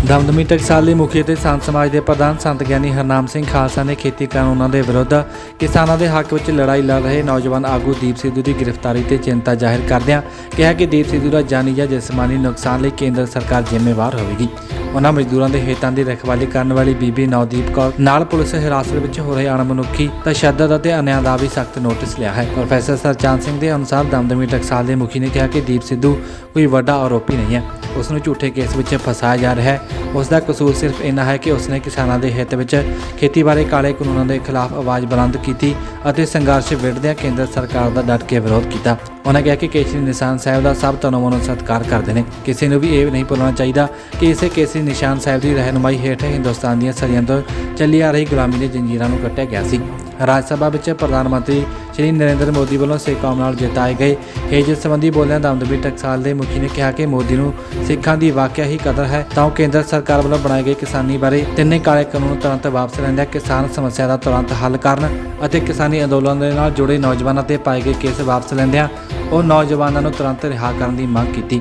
ਦਮਦਮੀ ਟਕਸਾਲ ਦੇ ਮੁਖੀ ਅਤੇ ਸੰਤ ਸਮਾਜ ਦੇ ਪ੍ਰਧਾਨ ਸੰਤ ਗਿਆਨੀ ਹਰਨਾਮ ਸਿੰਘ ਖਾਲਸਾ ਨੇ ਖੇਤੀ ਕਾਨੂੰਨਾਂ ਦੇ ਵਿਰੁੱਧ ਕਿਸਾਨਾਂ ਦੇ ਹੱਕ ਵਿੱਚ ਲੜਾਈ ਲੜ ਰਹੇ ਨੌਜਵਾਨ ਆਗੂ ਦੀਪ ਸਿੱਧੂ ਦੀ ਗ੍ਰਿਫਤਾਰੀ ਤੇ ਚਿੰਤਾ ਜ਼ਾਹਿਰ ਕਰਦਿਆਂ ਕਿਹਾ ਕਿ ਦੀਪ ਸਿੱਧੂ ਦਾ ਜਾਨੀ ਜਾਂ ਜਿਸਮਾਨੀ ਨੁਕਸਾਨ ਲਈ ਕੇਂਦਰ ਸਰਕਾਰ ਜ਼ਿੰਮੇਵਾਰ ਹੋਵੇਗੀ। ਉਹਨਾਂ ਮਜ਼ਦੂਰਾਂ ਦੇ ਹਿੱਤਾਂ ਦੀ ਰਖਵਾਲੀ ਕਰਨ ਵਾਲੀ ਬੀਬੀ ਨਵਦੀਪ ਕੌਰ ਨਾਲ ਪੁਲਿਸ ਹਿਰਾਸਤ ਵਿੱਚ ਹੋ ਰਹੇ ਅਣਮਨੁੱਖੀ ਤਸ਼ੱਦਦ ਅਤੇ ਅਨਿਆਂ ਦਾ ਵੀ ਸਖਤ ਨੋਟਿਸ ਲਿਆ ਹੈ। ਪ੍ਰੋਫੈਸਰ ਸਰਚੰਦ ਸਿੰਘ ਦੇ ਅਨੁਸਾਰ ਦਮਦਮੀ ਟਕਸਾਲ ਦੇ ਮੁਖੀ ਨੇ ਕਿਹਾ ਕਿ ਦੀਪ ਸਿੱਧੂ ਕੋਈ ਵੱਡਾ ਆਰੋਪੀ ਨਹੀਂ ਹੈ, ਉਸ ਨੂੰ ਝੂਠੇ ਕੇਸ ਵਿੱਚ ਫਸਾਇਆ ਜਾ ਰਿਹਾ ਹੈ। ਉਸ ਦਾ ਕਸੂਰ ਸਿਰਫ ਇੰਨਾ ਹੈ ਕਿ ਉਸਨੇ ਕਿਸਾਨਾਂ ਦੇ ਹਿੱਤ ਵਿੱਚ ਖੇਤੀ ਬਾਰੇ ਕਾਲੇ ਕਾਨੂੰਨਾਂ ਦੇ ਖਿਲਾਫ ਆਵਾਜ਼ ਬੁਲੰਦ ਕੀਤੀ ਅਤੇ ਸੰਘਰਸ਼ ਵਿੱਢਦਿਆਂ ਕੇਂਦਰ ਸਰਕਾਰ ਦਾ ਡਟ ਕੇ ਵਿਰੋਧ ਕੀਤਾ। ਉਹਨਾਂ ਕਿਹਾ ਕਿ ਕੇਸਰੀ ਨਿਸ਼ਾਨ ਸਾਹਿਬ ਦਾ ਸਭ ਤਨੋਂ ਮਨੋਂ ਸਤਿਕਾਰ ਕਰਦੇ ਨੇ। ਕਿਸੇ ਨੂੰ ਵੀ ਇਹ ਨਹੀਂ ਭੁੱਲਣਾ ਚਾਹੀਦਾ ਕਿ ਇਸੇ ਕੇਸਰੀ ਨਿਸ਼ਾਨ ਸਾਹਿਬ ਦੀ ਰਹਿਨੁਮਾਈ ਹੇਠ ਹਿੰਦੁਸਤਾਨ ਦੀਆਂ ਸਦੀਆਂ ਤੋਂ ਚੱਲੀ ਆ ਰਹੀ ਗੁਲਾਮੀ ਦੀ ਜੰਜੀਰਾਂ ਨੂੰ ਕੱਟਿਆ ਗਿਆ ਸੀ। ਰਾਜ ਸਭਾ ਵਿੱਚ ਪ੍ਰਧਾਨ ਮੰਤਰੀ ਸ਼੍ਰੀ ਨਰਿੰਦਰ ਮੋਦੀ ਵੱਲੋਂ ਸਿੱਖ ਕੌਮ ਨਾਲ ਜਿਤਾਏ ਗਏ ਹੇਜ ਸੰਬੰਧੀ ਬੋਲਦਿਆਂ ਦਮਦਮੀ ਟਕਸਾਲ ਦੇ ਮੁਖੀ ਨੇ ਕਿਹਾ ਕਿ ਮੋਦੀ ਨੂੰ ਸਿੱਖਾਂ ਦੀ ਵਾਕਿਆ ਹੀ ਕਦਰ ਹੈ ਤਾਂ ਉਹ ਕੇਂਦਰ ਸਰਕਾਰ ਵੱਲੋਂ ਬਣਾਏ ਗਏ ਕਿਸਾਨੀ ਬਾਰੇ ਤਿੰਨੇ ਕਾਲੇ ਕਾਨੂੰਨ ਤੁਰੰਤ ਵਾਪਸ ਲੈਂਦਿਆਂ ਕਿਸਾਨ ਸਮੱਸਿਆ ਦਾ ਤੁਰੰਤ ਹੱਲ ਕਰਨ ਅਤੇ ਕਿਸਾਨੀ ਅੰਦੋਲਨ ਦੇ ਨਾਲ ਜੁੜੇ ਨੌਜਵਾਨਾਂ ਤੇ ਪਾਏ ਗਏ ਕੇਸ ਵਾਪਸ ਲੈਂਦਿਆਂ ਉਹ ਨੌਜਵਾਨਾਂ ਨੂੰ ਤੁਰੰਤ ਰਿਹਾ ਕਰਨ ਦੀ ਮੰਗ ਕੀਤੀ।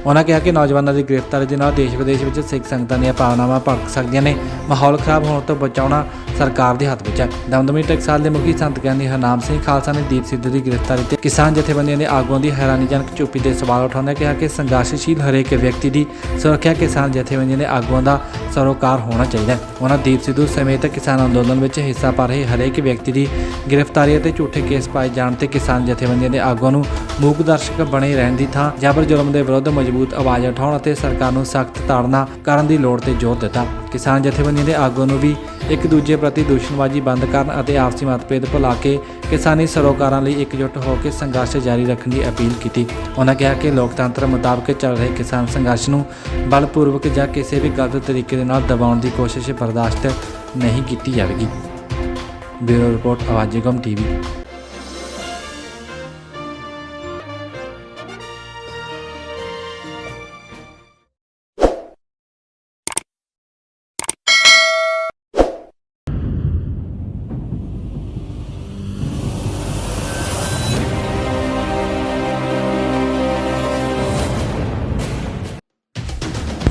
ਉਹਨਾਂ ਕਿਹਾ ਕਿ ਨੌਜਵਾਨਾਂ ਦੀ ਗ੍ਰਿਫਤਾਰੀ ਦੇ ਨਾਲ ਦੇਸ਼ ਵਿਦੇਸ਼ ਵਿੱਚ ਸਿੱਖ ਸੰਗਤਾਂ ਦੀਆਂ ਭਾਵਨਾਵਾਂ ਭੜਕ ਸਕਦੀਆਂ ਨੇ। ਮਾਹੌਲ ਖਰਾਬ ਹੋਣ ਤੋਂ ਬਚਾਉਣਾ ਸਰਕਾਰ ਦੇ ਹੱਥ ਵਿੱਚ ਹੈ। ਦਮਦਮੀ ਟਕਸਾਲ ਦੇ ਮੁਖੀ ਸੰਤ ਗਿਆਨੀ ਹਰਨਾਮ ਸਿੰਘ ਖਾਲਸਾ ਨੇ ਦੀਪ ਸਿੱਧੂ ਦੀ ਗ੍ਰਿਫਤਾਰੀ ਤੇ ਕਿਸਾਨ ਜਥੇਬੰਦੀਆਂ ਦੇ ਆਗੂਆਂ ਦੀ ਹੈਰਾਨੀਜਨਕ ਚੁੱਪੀ ਦੇ ਸਵਾਲ ਉਠਾਉਂਦਿਆਂ ਕਿਹਾ ਕਿ ਸੰਘਰਸ਼ਸ਼ੀਲ ਹਰੇਕ ਵਿਅਕਤੀ ਦੀ ਸੁਰੱਖਿਆ ਕਿਸਾਨ ਜਥੇਬੰਦੀਆਂ ਦੇ ਆਗੂਆਂ ਦਾ ਸਰੋਕਾਰ ਹੋਣਾ ਚਾਹੀਦਾ ਹੈ। ਉਹਨਾਂ ਦੀਪ ਸਿੱਧੂ ਸਮੇਤ ਕਿਸਾਨ ਅੰਦੋਲਨ ਵਿੱਚ ਹਿੱਸਾ ਪਾ ਰਹੇ ਹਰੇਕ ਵਿਅਕਤੀ ਦੀ ਗ੍ਰਿਫਤਾਰੀ ਅਤੇ ਝੂਠੇ ਕੇਸ ਪਾਏ ਜਾਣ ਤੇ ਕਿਸਾਨ ਜਥੇਬੰਦੀਆਂ ਦੇ ਆਗੂਆਂ ਨੂੰ ਮੂਕ ਦਰਸ਼ਕ ਬਣੇ ਰਹਿਣ ਦੀ ਥਾਂ ਜ਼ਬਰ ਜ਼ੁਲਮ ਦੇ ਵਿਰੁੱਧ ਮਜ਼ਬੂਤ ਆਵਾਜ਼ ਉਠਾਉਣ ਅਤੇ ਸਰਕਾਰ ਨੂੰ ਸਖਤ ਤਾੜਨਾ ਕਰਨ ਦੀ ਲੋੜ ਤੇ ਜ਼ੋਰ ਦਿੱਤਾ। ਕਿਸਾਨ ਜਥੇਬੰਦੀਆਂ ਦੇ ਆਗੂਆਂ ਨੂੰ ਵੀ ਇੱਕ ਦੂਜੇ ਪ੍ਰਤੀ ਦੁਸ਼ਮਣਬਾਜ਼ੀ ਬੰਦ ਕਰਨ ਅਤੇ ਆਪਸੀ ਮਤਭੇਦ ਭੁਲਾ ਕੇ ਕਿਸਾਨੀ ਸਰੋਕਾਰਾਂ ਲਈ ਇਕਜੁੱਟ ਹੋ ਕੇ ਸੰਘਰਸ਼ ਜਾਰੀ ਰੱਖਣ ਦੀ ਅਪੀਲ ਕੀਤੀ। ਉਹਨਾਂ ਕਿਹਾ ਕਿ ਲੋਕਤੰਤਰ ਮੁਤਾਬਕ ਚੱਲ ਰਹੇ ਕਿਸਾਨ ਸੰਘਰਸ਼ ਨੂੰ ਬਲਪੂਰਵਕ ਜਾਂ ਕਿਸੇ ਵੀ ਗਲਤ ਤਰੀਕੇ ਦੇ ਨਾਲ ਦਬਾਉਣ ਦੀ ਕੋਸ਼ਿਸ਼ ਬਰਦਾਸ਼ਤ ਨਹੀਂ ਕੀਤੀ ਜਾਵੇਗੀ। ਬਿਊਰੋ ਰਿਪੋਰਟ ਆਵਾਜ਼ੇ ਕੌਮ ਟੀਵੀ।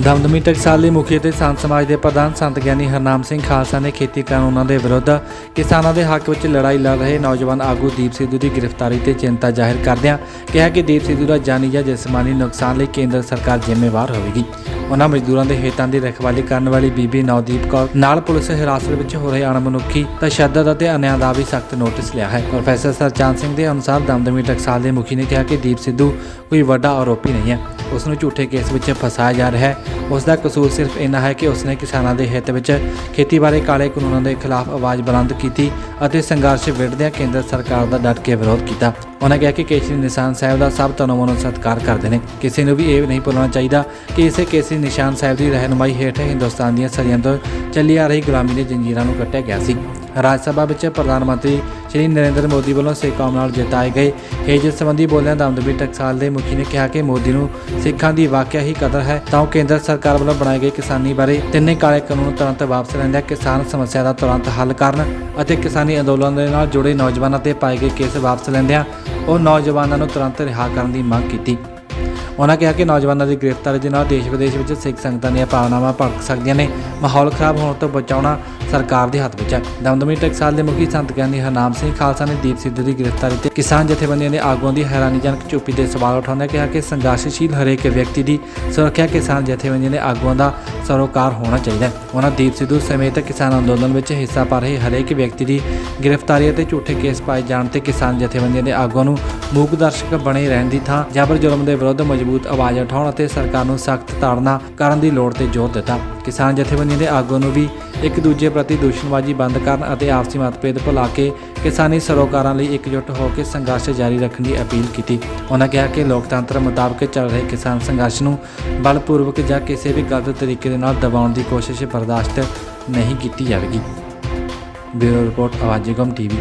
ਦਮਦਮੀ ਟਕਸਾਲ ਦੇ ਮੁਖੀ ਅਤੇ ਸੰਤ ਸਮਾਜ ਦੇ ਪ੍ਰਧਾਨ ਸੰਤ ਗਿਆਨੀ ਹਰਨਾਮ ਸਿੰਘ ਖਾਲਸਾ ਨੇ ਖੇਤੀ ਕਾਨੂੰਨਾਂ ਦੇ ਵਿਰੁੱਧ ਕਿਸਾਨਾਂ ਦੇ ਹੱਕ ਵਿੱਚ ਲੜਾਈ ਲੜ ਰਹੇ ਨੌਜਵਾਨ ਆਗੂ ਦੀਪ ਸਿੱਧੂ ਦੀ ਗ੍ਰਿਫਤਾਰੀ ਤੇ ਚਿੰਤਾ ਜ਼ਾਹਿਰ ਕਰਦਿਆਂ ਕਿਹਾ ਕਿ ਦੀਪ ਸਿੱਧੂ ਦਾ ਜਾਨੀ ਜਾਂ ਜਿਸਮਾਨੀ ਨੁਕਸਾਨ ਲਈ ਕੇਂਦਰ ਸਰਕਾਰ ਜ਼ਿੰਮੇਵਾਰ ਹੋਵੇਗੀ। ਉਹਨਾਂ ਮਜ਼ਦੂਰਾਂ ਦੇ ਹਿੱਤਾਂ ਦੀ ਰਖਵਾਲੀ ਕਰਨ ਵਾਲੀ ਬੀਬੀ ਨਵਦੀਪ ਕੌਰ ਨਾਲ ਪੁਲਿਸ ਹਿਰਾਸਤ ਵਿੱਚ ਹੋ ਰਹੇ ਅਣਮਨੁੱਖੀ ਤਸ਼ੱਦਦ ਅਤੇ ਅਨਿਆਂ ਦਾ ਵੀ ਸਖਤ ਨੋਟਿਸ ਲਿਆ ਹੈ। ਪ੍ਰੋਫੈਸਰ ਸਰਚੰਦ ਸਿੰਘ ਦੇ ਅਨੁਸਾਰ ਦਮਦਮੀ ਟਕਸਾਲ ਦੇ ਮੁਖੀ ਨੇ ਕਿਹਾ ਕਿ ਦੀਪ ਸਿੱਧੂ ਕੋਈ ਵੱਡਾ ਆਰੋਪੀ ਨਹੀਂ ਹੈ, ਉਸ ਨੂੰ ਝੂਠੇ ਕੇਸ ਵਿੱਚ ਫਸਾਇਆ ਜਾ ਰਿਹਾ ਹੈ। ਉਸ ਦਾ ਕਸੂਰ ਸਿਰਫ ਇੰਨਾ ਹੈ ਕਿ ਉਸਨੇ ਕਿਸਾਨਾਂ ਦੇ ਹਿੱਤ ਵਿੱਚ ਖੇਤੀ ਬਾਰੇ ਕਾਲੇ ਕਾਨੂੰਨਾਂ ਦੇ ਖਿਲਾਫ ਆਵਾਜ਼ ਬੁਲੰਦ ਕੀਤੀ ਅਤੇ ਸੰਘਰਸ਼ ਵਿੱਢਦਿਆਂ ਕੇਂਦਰ ਸਰਕਾਰ ਦਾ ਡਟ ਕੇ ਵਿਰੋਧ ਕੀਤਾ। ਉਹਨਾਂ ਕਿਹਾ ਕਿ ਕੇਸਰੀ ਨਿਸ਼ਾਨ ਸਾਹਿਬ ਦਾ ਸਭ ਤਨੋਂ ਮਨੋਂ ਸਤਿਕਾਰ ਕਰਦੇ ਨੇ। ਕਿਸੇ ਨੂੰ ਵੀ ਇਹ ਨਹੀਂ ਭੁੱਲਣਾ ਚਾਹੀਦਾ ਕਿ ਇਸੇ ਕੇਸਰੀ ਨਿਸ਼ਾਨ ਸਾਹਿਬ ਦੀ ਰਹਿਨੁਮਾਈ ਹੇਠ ਹਿੰਦੁਸਤਾਨ ਦੀਆਂ ਸਦੀਆਂ ਤੋਂ ਚੱਲੀ ਆ ਰਹੀ ਗੁਲਾਮੀ ਦੀ ਜੰਜੀਰਾਂ ਨੂੰ ਕੱਟਿਆ ਗਿਆ ਸੀ। ਰਾਜ ਸਭਾ ਵਿੱਚ ਪ੍ਰਧਾਨ ਮੰਤਰੀ ਸ਼੍ਰੀ ਨਰਿੰਦਰ ਮੋਦੀ ਵੱਲੋਂ ਸਿੱਖ ਕੌਮ ਨਾਲ ਜਿਤਾਏ ਗਏ ਹੇਜ ਸੰਬੰਧੀ ਬੋਲਦਿਆਂ ਦਮਦਮੀ ਟਕਸਾਲ ਦੇ ਮੁਖੀ ਨੇ ਕਿਹਾ ਕਿ ਮੋਦੀ ਨੂੰ ਸਿੱਖਾਂ ਦੀ ਵਾਕਿਆ ਹੀ ਕਦਰ ਹੈ ਤਾਂ ਉਹ ਕੇਂਦਰ ਸਰਕਾਰ ਵੱਲੋਂ ਬਣਾਏ ਗਏ ਕਿਸਾਨੀ ਬਾਰੇ ਤਿੰਨੇ ਕਾਲੇ ਕਾਨੂੰਨ ਤੁਰੰਤ ਵਾਪਸ ਲੈਂਦਿਆਂ ਕਿਸਾਨ ਸਮੱਸਿਆ ਦਾ ਤੁਰੰਤ ਹੱਲ ਕਰਨ ਅਤੇ ਕਿਸਾਨੀ ਅੰਦੋਲਨ ਦੇ ਨਾਲ ਜੁੜੇ ਨੌਜਵਾਨਾਂ ਤੇ ਪਾਏ ਗਏ ਕੇਸ ਵਾਪਸ ਲੈਂਦਿਆਂ ਉਹ ਨੌਜਵਾਨਾਂ ਨੂੰ ਤੁਰੰਤ ਰਿਹਾ ਕਰਨ ਦੀ ਮੰਗ ਕੀਤੀ। ਉਹਨਾਂ ਕਿਹਾ ਕਿ ਨੌਜਵਾਨਾਂ ਦੀ ਗ੍ਰਿਫਤਾਰੀ ਦੇ ਨਾਲ ਦੇਸ਼ ਵਿਦੇਸ਼ ਵਿੱਚ ਸਿੱਖ ਸੰਗਤਾਂ ਦੀਆਂ ਭਾਵਨਾਵਾਂ ਭੜਕ ਸਕਦੀਆਂ ਨੇ। ਮਾਹੌਲ ਖਰਾਬ ਹੋਣ ਤੋਂ ਬਚਾਉਣਾ ਸਰਕਾਰ ਦੇ ਹੱਥ ਵਿੱਚ ਹੈ। ਦਮਦਮੀ ਟਕਸਾਲ ਦੇ ਮੁਖੀ ਸੰਤ ਗਿਆਨੀ ਹਰਨਾਮ ਸਿੰਘ ਖਾਲਸਾ ਨੇ ਦੀਪ ਸਿੱਧੂ ਦੀ ਗ੍ਰਿਫਤਾਰੀ ਤੇ ਕਿਸਾਨ ਜਥੇਬੰਦੀਆਂ ਦੇ ਆਗੂਆਂ ਦੀ ਹੈਰਾਨੀਜਨਕ ਚੁੱਪੀ ਦੇ ਸਵਾਲ ਉਠਾਉਂਦਿਆਂ ਕਿਹਾ ਕਿ ਸੰਘਰਸ਼ਸ਼ੀਲ ਹਰੇਕ ਵਿਅਕਤੀ ਦੀ ਸੁਰੱਖਿਆ ਕਿਸਾਨ ਜਥੇਬੰਦੀਆਂ ਦੇ ਆਗੂਆਂ ਦਾ ਸਰੋਕਾਰ ਹੋਣਾ ਚਾਹੀਦਾ ਹੈ। ਉਹਨਾਂ ਦੀਪ ਸਿੱਧੂ ਸਮੇਤ ਕਿਸਾਨ ਅੰਦੋਲਨ ਵਿੱਚ ਹਿੱਸਾ ਪਾ ਰਹੇ ਹਰੇਕ ਵਿਅਕਤੀ ਦੀ ਗ੍ਰਿਫਤਾਰੀ ਅਤੇ ਝੂਠੇ ਕੇਸ ਪਾਏ ਜਾਣ ਤੇ ਕਿਸਾਨ ਜਥੇਬੰਦੀਆਂ ਦੇ ਆਗੂਆਂ ਨੂੰ ਮੂਕ ਦਰਸ਼ਕ ਬਣੇ ਰਹਿਣ ਦੀ ਥਾਂ ਜ਼ਬਰ ਜ਼ੁਲਮ ਦੇ ਵਿਰੁੱਧ ਮਜ਼ਬੂਤ ਆਵਾਜ਼ ਉਠਾਉਣ ਅਤੇ ਸਰਕਾਰ ਨੂੰ ਸਖਤ ਤਾੜਨਾ ਕਰਨ ਦੀ ਲੋੜ ਤੇ ਜ਼ੋਰ ਦਿੱਤਾ। ਕਿਸਾਨ ਜਥੇਬੰਦੀਆਂ ਦੇ ਆਗੂਆਂ ਨੂੰ ਵੀ ਇੱਕ ਦੂਜੇ ਪ੍ਰਤੀ ਦੁਸ਼ਮਣਬਾਜ਼ੀ ਬੰਦ ਕਰਨ ਅਤੇ ਆਪਸੀ ਮਤਭੇਦ ਭੁਲਾ ਕੇ ਕਿਸਾਨੀ ਸਰੋਕਾਰਾਂ ਲਈ ਇਕਜੁੱਟ ਹੋ ਕੇ ਸੰਘਰਸ਼ ਜਾਰੀ ਰੱਖਣ ਦੀ ਅਪੀਲ ਕੀਤੀ। ਉਹਨਾਂ ਕਿਹਾ ਕਿ ਲੋਕਤੰਤਰ ਮੁਤਾਬਕ ਚੱਲ ਰਹੇ ਕਿਸਾਨ ਸੰਘਰਸ਼ ਨੂੰ ਬਲਪੂਰਵਕ ਜਾਂ ਕਿਸੇ ਵੀ ਗਲਤ ਤਰੀਕੇ ਦੇ ਨਾਲ ਦਬਾਉਣ ਦੀ ਕੋਸ਼ਿਸ਼ ਬਰਦਾਸ਼ਤ ਨਹੀਂ ਕੀਤੀ ਜਾਵੇਗੀ। ਬਿਊਰੋ ਰਿਪੋਰਟ ਆਵਾਜ਼ੇ ਕੌਮ ਟੀਵੀ।